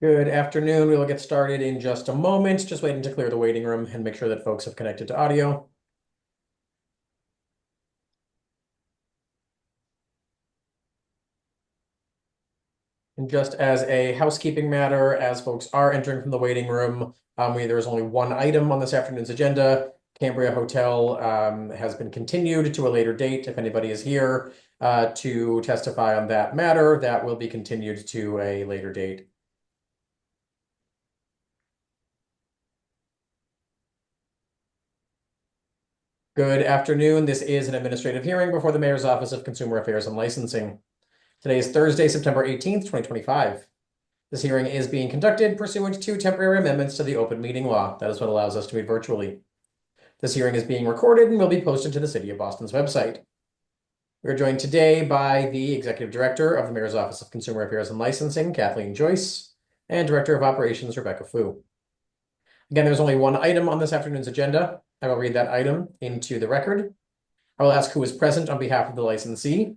Good afternoon. We will get started in just a moment. Just waiting to clear the waiting room and make sure that folks have connected to audio. And just as a housekeeping matter, as folks are entering from the waiting room, there is only one item on this afternoon's agenda. Cambria Hotel has been continued to a later date. If anybody is here to testify on that matter, that will be continued to a later date. Good afternoon. This is an administrative hearing before the Mayor's Office of Consumer Affairs and Licensing. Today is Thursday, September 18th, 2025. This hearing is being conducted pursuant to temporary amendments to the open meeting law. That is what allows us to meet virtually. This hearing is being recorded and will be posted to the City of Boston's website. We are joined today by the Executive Director of the Mayor's Office of Consumer Affairs and Licensing, Kathleen Joyce, and Director of Operations, Rebecca Fu. Again, there's only one item on this afternoon's agenda. I will read that item into the record. I will ask who is present on behalf of the licensee,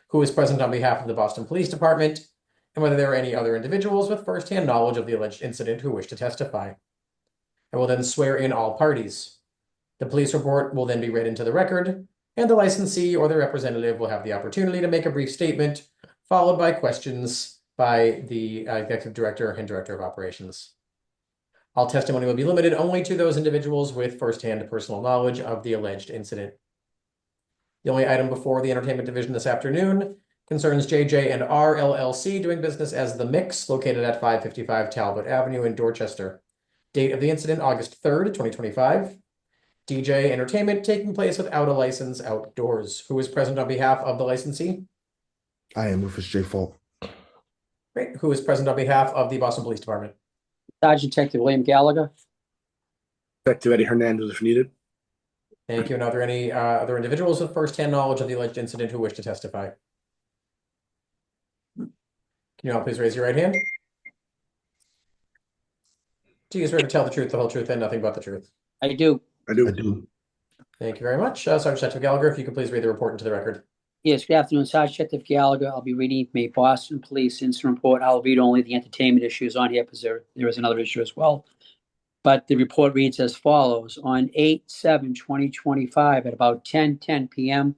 who is present on behalf of the Boston Police Department, and whether there are any other individuals with firsthand knowledge of the alleged incident who wish to testify. I will then swear in all parties. The police report will then be read into the record, and the licensee or their representative will have the opportunity to make a brief statement, followed by questions by the Executive Director and Director of Operations. All testimony will be limited only to those individuals with firsthand personal knowledge of the alleged incident. The only item before the Entertainment Division this afternoon concerns JJ&R LLC doing business as The Mix, located at 555 Talbot Avenue in Dorchester. Date of the incident, August 3rd, 2025. DJ entertainment taking place without a license outdoors. Who is present on behalf of the licensee? I am Rufus J. Falk. Great. Who is present on behalf of the Boston Police Department? Sergeant Detective William Gallagher. Detective Eddie Hernandez, if needed. Thank you. And are there any other individuals with firsthand knowledge of the alleged incident who wish to testify? Can you all please raise your right hand? Do you swear to tell the truth, the whole truth, and nothing but the truth? I do. I do. I do. Thank you very much. Sergeant Detective Gallagher, if you could please read the report into the record. Yes, good afternoon, Sergeant Detective Gallagher. I'll be reading from a Boston Police incident report. I'll read only the entertainment issues on here because there is another issue as well. But the report reads as follows. On 8/7/2025 at about 10:10 p.m.,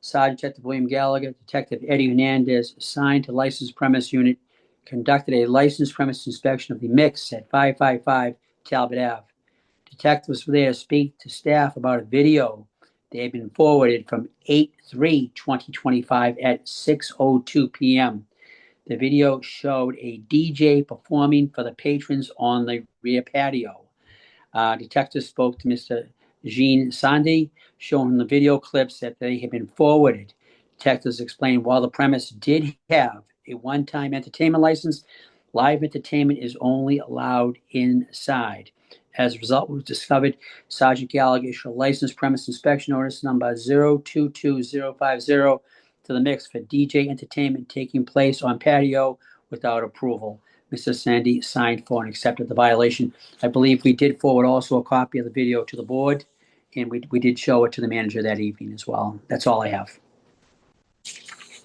Sergeant Detective William Gallagher, Detective Eddie Hernandez, assigned to licensed premise unit, conducted a licensed premise inspection of the Mix at 555 Talbot Ave. Detectives were there to speak to staff about a video they had been forwarded from 8/3/2025 at 6:02 p.m. The video showed a DJ performing for the patrons on the rear patio. Detectives spoke to Mr. Jean Sandy, showing the video clips that they had been forwarded. Detectives explained while the premise did have a one-time entertainment license, live entertainment is only allowed inside. As a result, it was discovered Sergeant Gallagher issued a licensed premise inspection notice number 022050 to the Mix for DJ entertainment taking place on patio without approval. Mr. Sandy signed for and accepted the violation. I believe we did forward also a copy of the video to the board, and we did show it to the manager that evening as well. That's all I have.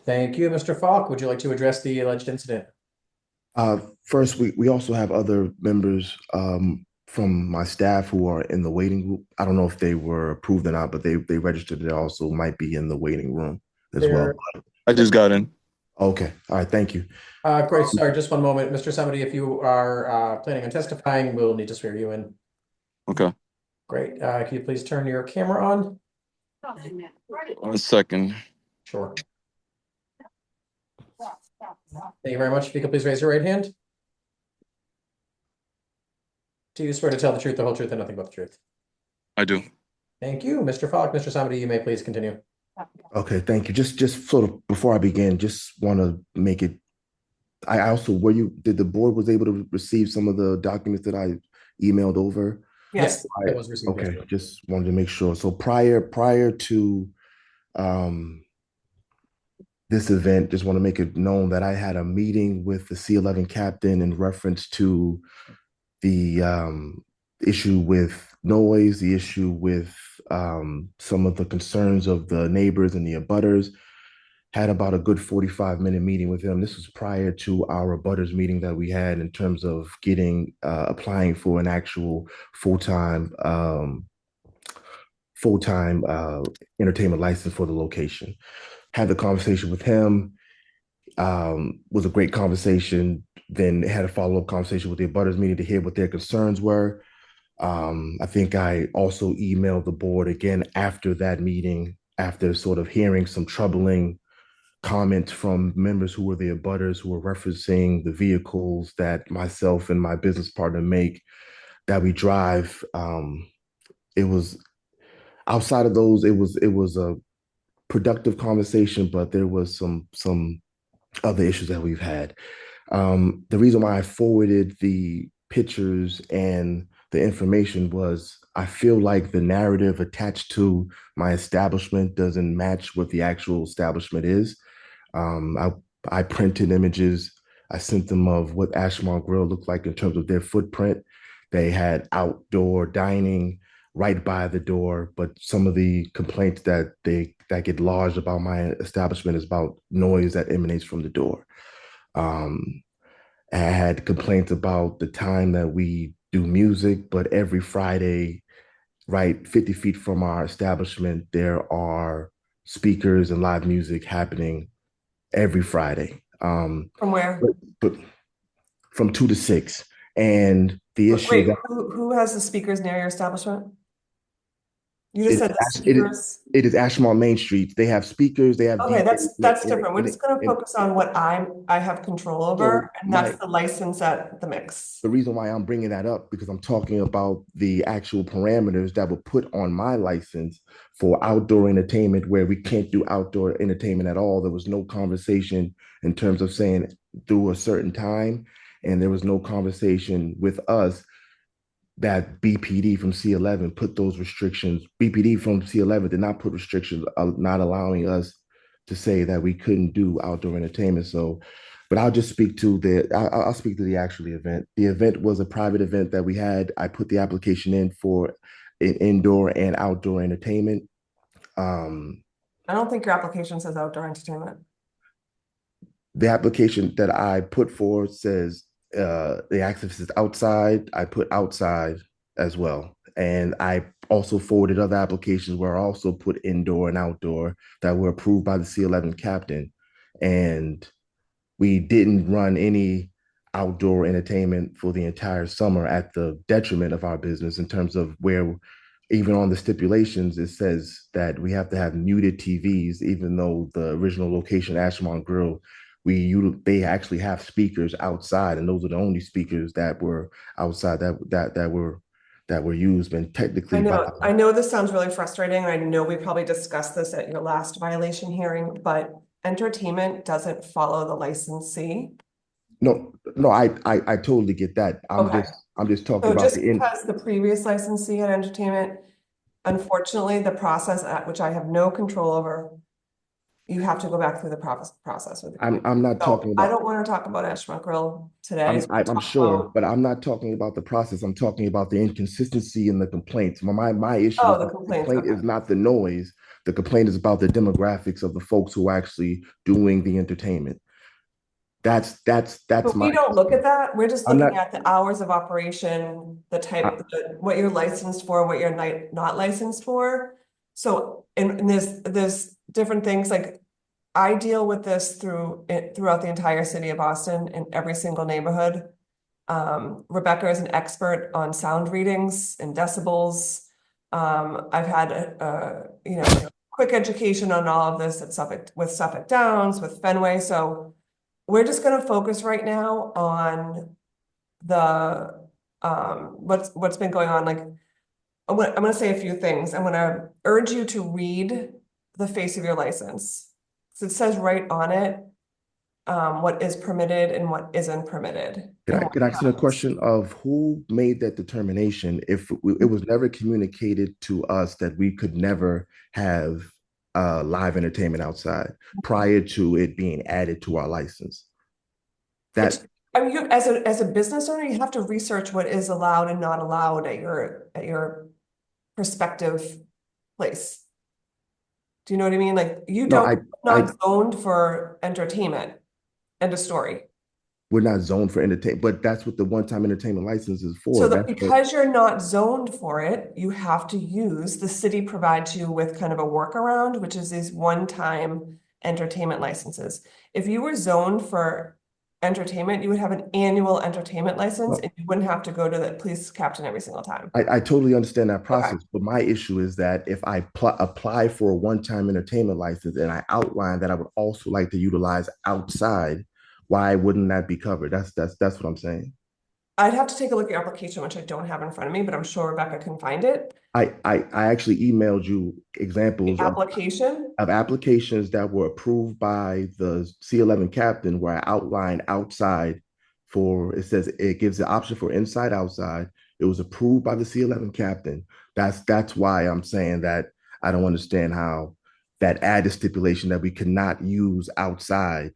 Thank you, Mr. Falk. Would you like to address the alleged incident? First, we also have other members from my staff who are in the waiting group. I don't know if they were approved or not, but they registered. They also might be in the waiting room as well. I just got in. Okay. All right. Thank you. Great. Sorry, just one moment. Mr. Somebody, if you are planning on testifying, we'll need to swear you in. Okay. Great. Can you please turn your camera on? 1 second. Sure. Thank you very much. If you could please raise your right hand. Do you swear to tell the truth, the whole truth, and nothing but the truth? I do. Thank you, Mr. Falk. Mr. Somebody, you may please continue. Okay. Thank you. Just sort of before I begin, just want to make it. I also did the board was able to receive some of the documents that I emailed over? Yes, it was received. Okay. Yesterday. Just wanted to make sure. So prior to this event, just want to make it known that I had a meeting with the C11 captain in reference to the issue with noise, the issue with some of the concerns of the neighbors and the abutters. had about a good 45-minute meeting with him. This was prior to our Butters meeting that we had in terms of getting applying for an actual full-time full-time entertainment license for the location. Had the conversation with him. Was a great conversation. Then had a follow-up conversation with the Butters meeting to hear what their concerns were. I think I also emailed the board again after that meeting, after sort of hearing some troubling comments from members who were the abutters who were referencing the vehicles that myself and my business partner make that we drive. It was outside of those, it was a productive conversation, but there was some other issues that we've had. The reason why I forwarded the pictures and the information was I feel like the narrative attached to my establishment doesn't match what the actual establishment is. I printed images. I sent them of what Ashmont Grill looked like in terms of their footprint. They had outdoor dining right by the door, but some of the complaints that get lodged about my establishment is about noise that emanates from the door. I had complaints about the time that we do music, but every Friday, right 50 feet from our establishment, there are speakers and live music happening every Friday. From where? But from 2 to 6. And the issue Wait, that who has the speakers near your establishment? You just it, said the it, speakers. it is Ashmont Main Street. They have speakers, they have Okay, DJs, that's different. We're just gonna and focus on what I have control over, and that's the license at the mix. the reason why I'm bringing that up because I'm talking about the actual parameters that were put on my license for outdoor entertainment where we can't do outdoor entertainment at all. There was no conversation in terms of saying through a certain time, and there was no conversation with us that BPD from C11 put those restrictions. BPD from C11 did not put restrictions, not allowing us to say that we couldn't do outdoor entertainment. So, but I'll just speak to I'll speak to the actual event. The event was a private event that we had. I put the application in for an indoor and outdoor entertainment. I don't think your application says outdoor entertainment. The application that I put forward says the access is outside. I put outside as well. And I also forwarded other applications where I also put indoor and outdoor that were approved by the C11 captain. And we didn't run any outdoor entertainment for the entire summer at the detriment of our business in terms of where even on the stipulations, it says that we have to have muted TVs, even though the original location, Ashmont Grill, they actually have speakers outside, and those are the only speakers that were outside that were used. And technically, I know this sounds really frustrating, and I know we probably discussed this at your last violation hearing, but entertainment doesn't follow the licensee. No, I totally get that. I'm just talking So about just because the previous licensee had entertainment, unfortunately, the process at which I have no control over, you have to go back through the process with. I'm not talking about. I don't want to talk about Ashmont Grill today. I'm sure, but I'm not talking about the process. I'm talking about the inconsistency in the complaints. My issue Oh, is the complaints, complaint is not the noise. The complaint is about the demographics of the folks who are actually doing the entertainment. That's But my. we don't look at that. We're just I'm looking not. at the hours of operation, the type, what you're licensed for, what you're not licensed for. So, and there's different things, like I deal with this throughout the entire city of Boston in every single neighborhood. Rebecca is an expert on sound readings and decibels. I've had a quick education on all of this at Suffolk Downs, with Fenway. So we're just going to focus right now on the what's been going on. Like I'm going to say a few things. I'm going to urge you to read the face of your license. So it says right on it what is permitted and what isn't permitted. Can I ask you a question of who made that determination if it was never communicated to us that we could never have live entertainment outside prior to it being added to our license? That I mean, as a business owner, you have to research what is allowed and not allowed at your prospective place. Do you know what I mean? Like you No, don't, I not zoned for entertainment. End of story. we're not zoned for entertainment, but that's what the one-time entertainment license is for. So that That's what, because you're not zoned for it, you have to use, the city provides you with kind of a workaround, which is these one-time entertainment licenses. If you were zoned for entertainment, you would have an annual entertainment license well, and you wouldn't have to go to the police captain every single time. I totally understand that Okay. process, but my issue is that if I apply for a one-time entertainment license and I outline that I would also like to utilize outside, why wouldn't that be covered? That's what I'm saying. I'd have to take a look at your application, which I don't have in front of me, but I'm sure Rebecca can find it. I actually emailed you The examples application. of applications that were approved by the C11 captain where I outlined outside for, it says it gives the option for inside, outside. It was approved by the C11 captain. That's why I'm saying that I don't understand how that added stipulation that we cannot use outside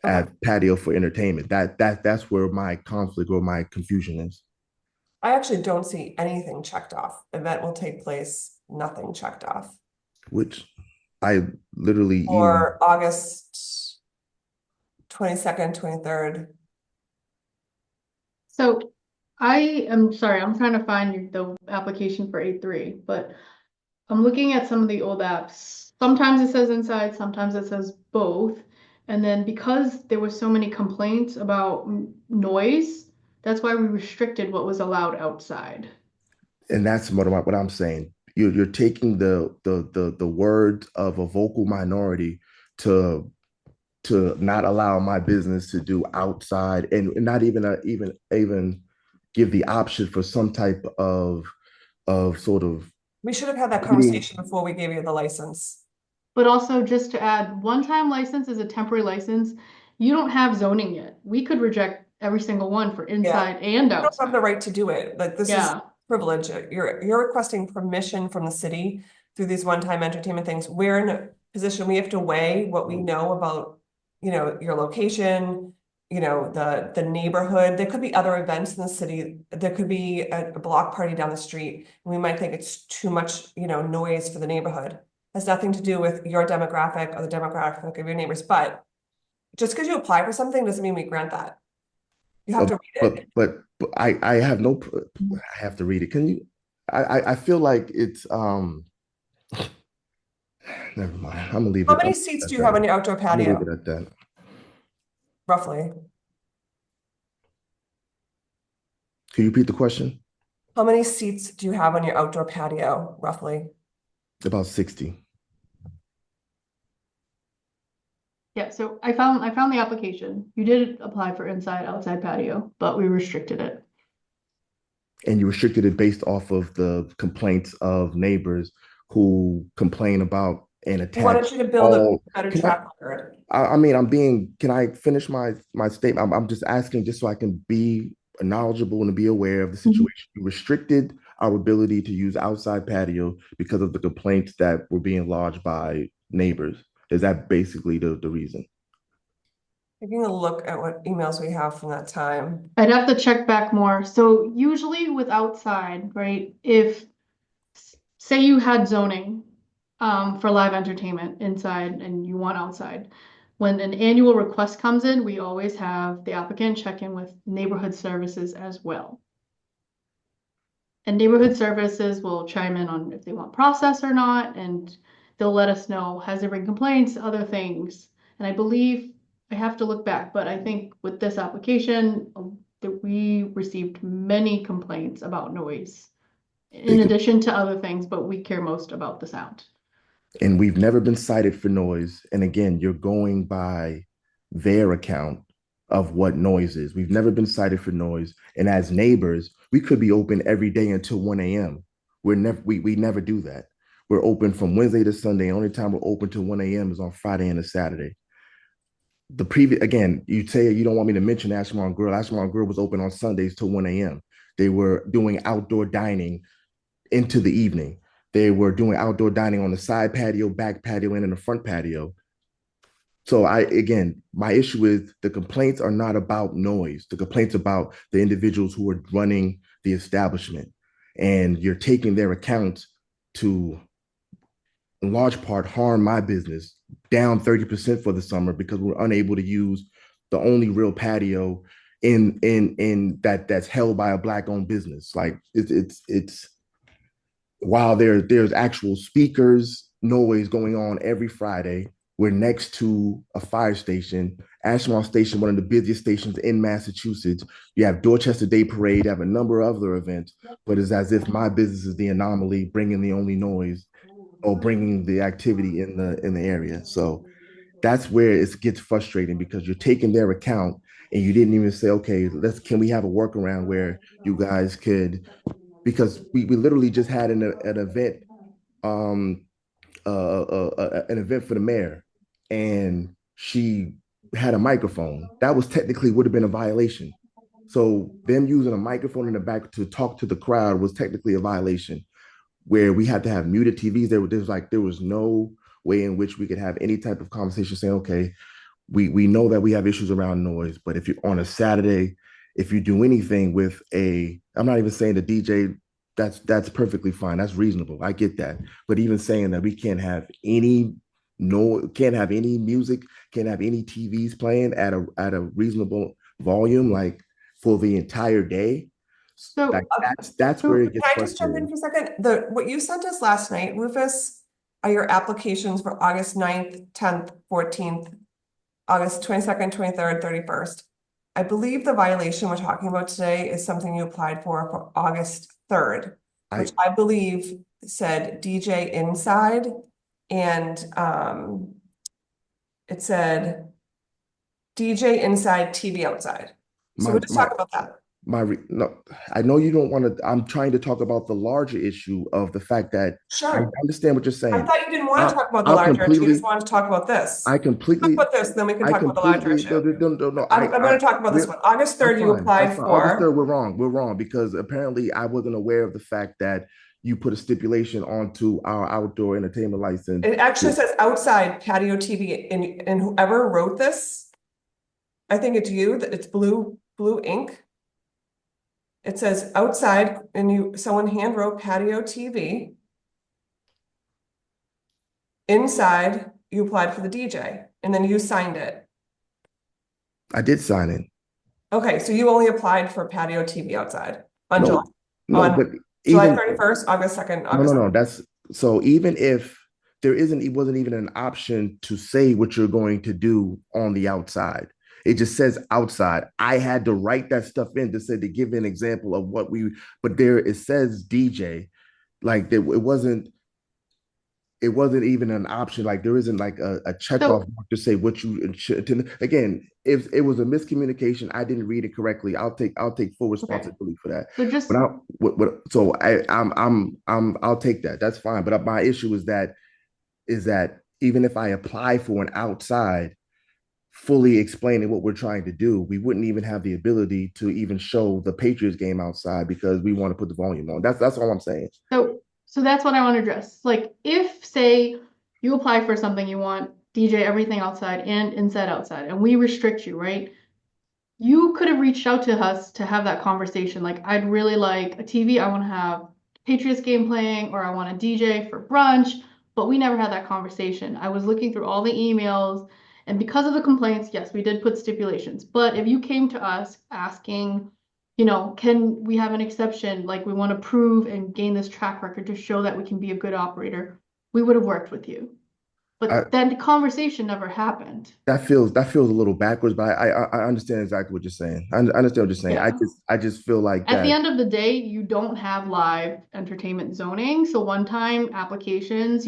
as patio for entertainment. That's where my conflict or my confusion is. I actually don't see anything checked off. Event will take place, nothing checked off. Which I literally emailed. Or August 22nd, 23rd. So I am sorry, I'm trying to find the application for A3, but I'm looking at some of the old apps. Sometimes it says inside, sometimes it says both. And then because there were so many complaints about noise, that's why we restricted what was allowed outside. And that's what I'm saying. You're taking the words of a vocal minority to not allow my business to do outside and not even give the option for some type of sort of We should have had that conversation before we gave you the license. But also just to add, one-time license is a temporary license. You don't have zoning yet. We could reject every single one for inside and You don't have outside. the right to do it. Like this is Yeah. privilege. You're requesting permission from the city through these one-time entertainment things. We're in a position, we have to weigh what we know about, your location, the neighborhood. There could be other events in the city. There could be a block party down the street. And we might think it's too much, noise for the neighborhood. Has nothing to do with your demographic or the demographic of your neighbors, but just because you apply for something doesn't mean we grant that. You have to read it. but I have no I have to read it. Can you I feel like it's never mind. I'm gonna leave How it. many seats do you have on your outdoor I'm gonna leave patio, it at that. roughly? Can you repeat the question? How many seats do you have on your outdoor patio, roughly? About 60. Yeah, so I found the application. You did apply for inside, outside patio, but we restricted it. And you restricted it based off of the complaints of neighbors who complain about and I attack wanted you to build a all. better Can track record. I mean, can I finish my statement? I'm just asking just so I can be knowledgeable and be aware of the situation. You restricted our ability to use outside patio because of the complaints that were being lodged by neighbors. Is that basically the reason? Taking a look at what emails we have from that time. I'd have to check back more. So usually with outside, right? If say you had zoning for live entertainment inside and you want outside, when an annual request comes in, we always have the applicant check in with neighborhood services as well. And neighborhood services will chime in on if they want process or not, and they'll let us know, has there been complaints, other things. And I believe, I have to look back, but I think with this application, that we received many complaints about noise. In addition to other things, but we care most about the sound. And we've never been cited for noise. And again, you're going by their account of what noise is. We've never been cited for noise. And as neighbors, we could be open every day until 1 a.m. We never do that. We're open from Wednesday to Sunday. The only time we're open till 1 a.m. is on Friday and a Saturday. Again, you say you don't want me to mention Ashmore Grill. Ashmore Grill was open on Sundays till 1 a.m. They were doing outdoor dining into the evening. They were doing outdoor dining on the side patio, back patio, and in the front patio. So my issue is the complaints are not about noise. The complaints about the individuals who are running the establishment, and you're taking their accounts to in large part harmed my business, down 30% for the summer because we're unable to use the only real patio in that's held by a Black owned business. Like it's while there's actual speakers noise going on every Friday. We're next to a fire station, Ashmore Station, one of the busiest stations in Massachusetts. You have Dorchester Day Parade, you have a number of other events, but it's as if my business is the anomaly, bringing the only noise or bringing the activity in the area. So that's where it gets frustrating because you're taking their account and you didn't even say, okay, can we have a workaround where you guys could, because we literally just had an event, an event for the mayor, and she had a microphone. That was technically would have been a violation. So them using a microphone in the back to talk to the crowd was technically a violation, where we had to have muted TVs. There was no way in which we could have any type of conversation saying, okay, we know that we have issues around noise, but if you're on a Saturday, if you do anything with I'm not even saying the DJ, that's perfectly fine. That's reasonable. I get that. But even saying that we can't have any music, can't have any TVs playing at a reasonable volume, like for the entire day. So Like that's where it Can gets I just jump in frustrating. for a second? What you sent us last night, Rufus, are your applications for August 9th, 10th, 14th, August 22nd, 23rd, 31st. I believe the violation we're talking about today is something you applied for August 3rd, which I believe said DJ inside and it said DJ inside, TV outside. So we'll just talk about that. No, I know you don't want to. I'm trying to talk about the larger issue of the fact that I Sure. understand what you're saying. I thought you didn't want to talk about the I'll larger issue. You completely- just wanted to talk about this. I Talk completely, about this, then we can I talk about the larger completely, issue. no. I'm going to talk about this one. August 3rd, you applied That's fine. August 3rd, for. we're wrong. We're wrong because apparently I wasn't aware of the fact that you put a stipulation onto our outdoor entertainment license. It actually says outside patio TV, and whoever wrote this, I think it's you, that it's blue ink. It says outside, and someone hand wrote patio TV. Inside, you applied for the DJ, and then you signed it. I did sign in. Okay, so you only applied for patio TV outside on No, July but July even 31st, August 2nd, August. no. That's so even if it wasn't even an option to say what you're going to do on the outside. It just says outside. I had to write that stuff in to give an example of but there it says DJ, like it wasn't even an option. Like there isn't like a checkoff mark to say what you should. Again, if it was a miscommunication, I didn't read it correctly. I'll take full responsibility for that. So just I'll take that. That's fine. But my issue is that even if I apply for an outside, fully explaining what we're trying to do, we wouldn't even have the ability to even show the Patriots game outside because we want to put the volume on. That's all I'm saying. So that's what I want to address. Like if say you apply for something, you want DJ everything outside and inside outside, and we restrict you, right? You could have reached out to us to have that conversation. Like, I'd really like a TV. I want to have Patriots game playing, or I want a DJ for brunch, but we never had that conversation. I was looking through all the emails, and because of the complaints, yes, we did put stipulations. But if you came to us asking, can we have an exception? Like, we want to prove and gain this track record to show that we can be a good operator, we would have worked with you. But then the conversation never happened. That feels a little backwards, but I understand exactly what you're saying. I understand what you're saying. Yeah. I just feel like At the end of the day, you don't have live entertainment zoning. So one-time applications,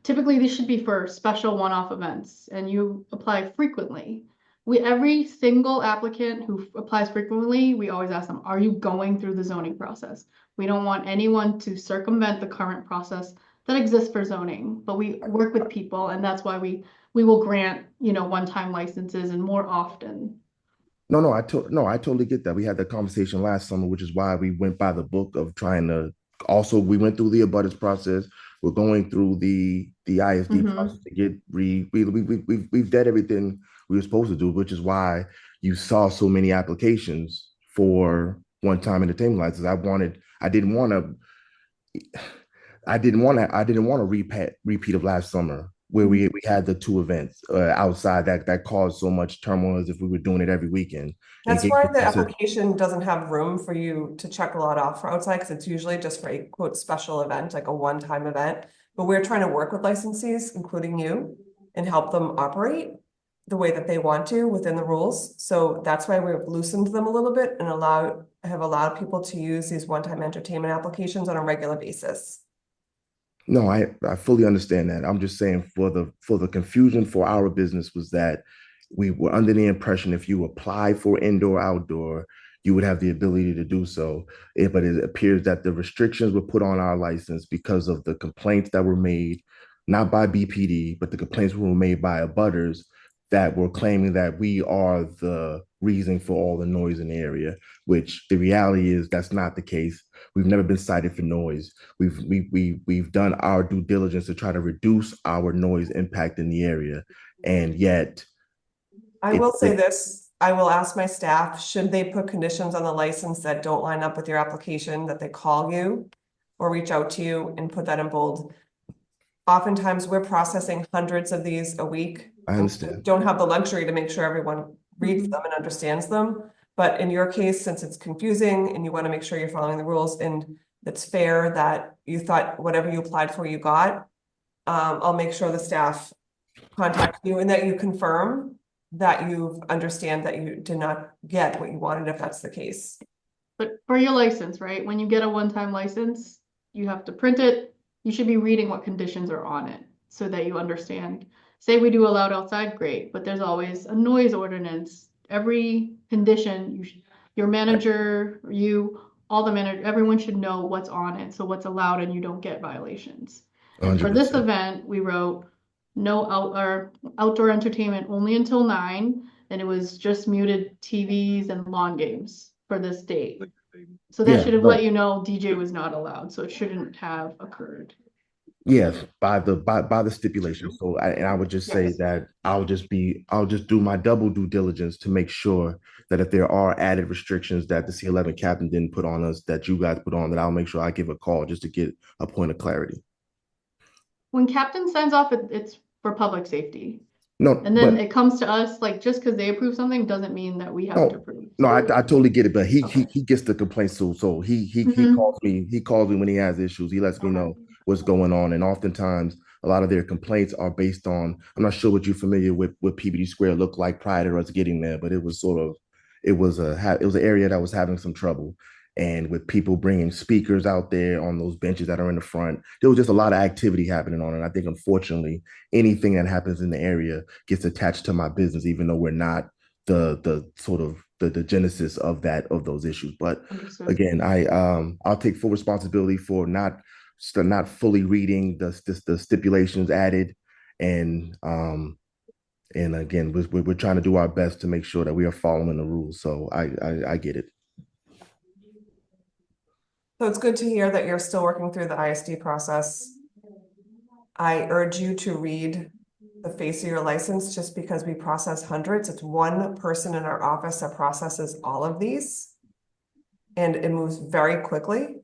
typically these should be for special one-off events, and you apply frequently. Every single applicant who applies frequently, we always ask them, are you going through the zoning process? We don't want anyone to circumvent the current process that exists for zoning, but we work with people, and that's why we will grant, one-time licenses and more often. No, I totally get that. We had that conversation last summer, which is why we went by the book of trying to. Also, we went through the abutters process. We're going through the ISD process to get we've done everything we were supposed to do, which is why you saw so many applications for one-time entertainment licenses. I didn't want to repeat of last summer where we had the two events outside that caused so much turmoil as if we were doing it every weekend. That's why the application doesn't have room for you to check a lot off for outside, because it's usually just for a quote special event, like a one-time event. But we're trying to work with licensees, including you, and help them operate the way that they want to within the rules. So that's why we've loosened them a little bit and have allowed people to use these one-time entertainment applications on a regular basis. No, I fully understand that. I'm just saying for the confusion for our business was that we were under the impression if you apply for indoor outdoor, you would have the ability to do so. But it appears that the restrictions were put on our license because of the complaints that were made, not by BPD, but the complaints were made by abutters that were claiming that we are the reason for all the noise in the area, which the reality is that's not the case. We've never been cited for noise. We've done our due diligence to try to reduce our noise impact in the area, and yet I will say this, I will ask my staff, should they put conditions on the license that don't line up with your application, that they call you or reach out to you and put that in bold. Oftentimes we're processing hundreds of these a week. I understand. Don't have the luxury to make sure everyone reads them and understands them. But in your case, since it's confusing and you want to make sure you're following the rules and it's fair that you thought whatever you applied for, you got, I'll make sure the staff contact you and that you confirm that you understand that you did not get what you wanted, if that's the case. But for your license, right, when you get a one-time license, you have to print it. You should be reading what conditions are on it so that you understand. Say we do allowed outside, great, but there's always a noise ordinance. Every condition, your manager, all the manager, everyone should know what's on it, so what's allowed and you don't get violations. And for this 100%. event, we wrote no outdoor entertainment only until 9, and it was just muted TVs and lawn games for this date. So that should have let you know DJ was not allowed, so it shouldn't have occurred. Yes, by the stipulation. So I would just say that I'll just do my double due diligence to make sure that if there are added restrictions that the C11 captain didn't put on us, that you guys put on, that I'll make sure I give a call just to get a point of clarity. When captain signs off, it's for public safety. No, and then it comes to us, like just because they approve something doesn't mean that we have to approve. No, I totally get it, but he gets the complaints too. So he calls me when he has issues. He lets me know what's going on, and oftentimes a lot of their complaints are based on. I'm not sure what you're familiar with what PBD Square looked like prior to us getting there, but it was an area that was having some trouble. And with people bringing speakers out there on those benches that are in the front, there was just a lot of activity happening on it. And I think, unfortunately, anything that happens in the area gets attached to my business, even though we're not the sort of the genesis of those issues. But again, I'll take full responsibility for not fully reading the stipulations added, and again, we're trying to do our best to make sure that we are following the rules. So I get it. So it's good to hear that you're still working through the ISD process. I urge you to read the face of your license, just because we process hundreds. It's one person in our office that processes all of these, and it moves very quickly.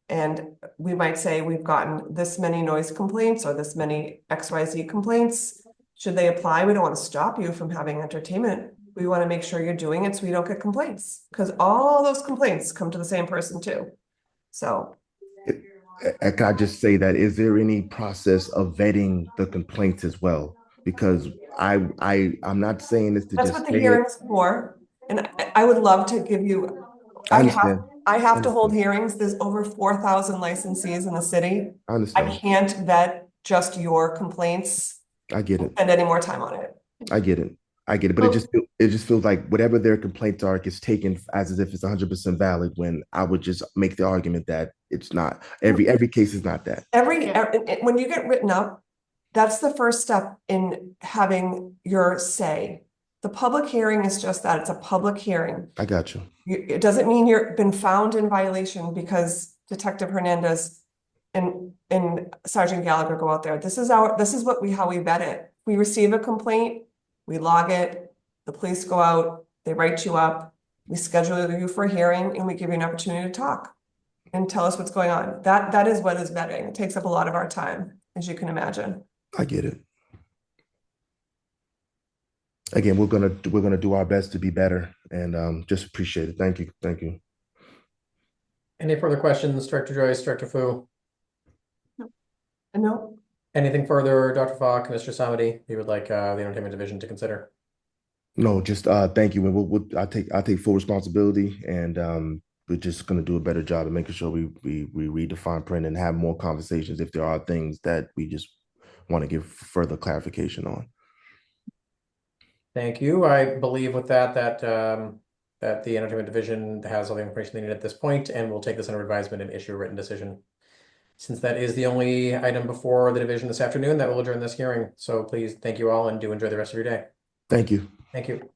And we might say we've gotten this many noise complaints or this many XYZ complaints. Should they apply? We don't want to stop you from having entertainment. We want to make sure you're doing it so we don't get complaints, because all those complaints come to the same person too. So can I just say that, is there any process of vetting the complaints as well? Because I'm not saying this to that's just what the hearing's for. And I would love to give you, I have to hold hearings. There's over 4,000 licensees in the city. I understand. I can't vet just your complaints. I get it. Spend any more time on it. I get it. But it just feels like whatever their complaints are gets taken as if it's 100% valid, when I would just make the argument that it's not. Every case is not that. When you get written up, that's the first step in having your say. The public hearing is just that. It's a public hearing. I got you. It doesn't mean you've been found in violation because Detective Hernandez and Sergeant Gallagher go out there. This is how we vet it. We receive a complaint, we log it, the police go out, they write you up, we schedule you for a hearing, and we give you an opportunity to talk. and tell us what's going on. That is what is vetting. It takes up a lot of our time, as you can imagine. I get it. Again, we're gonna do our best to be better, and just appreciate it. Thank you, thank you. Any further questions, Director Joyce, Director Fu? No, Anything further, Dr. Falk, Mr. Samadi, you would like the Entertainment Division to consider? No, just thank you, and I take full responsibility, and we're just gonna do a better job of making sure we read the fine print and have more conversations if there are things that we just want to give further clarification on. Thank you. I believe with that that the Entertainment Division has all the information they need at this point, and we'll take this under advisement and issue a written decision. Since that is the only item before the division this afternoon, that will adjourn this hearing. So please, thank you all, and do enjoy the rest of your day. Thank you. Thank you.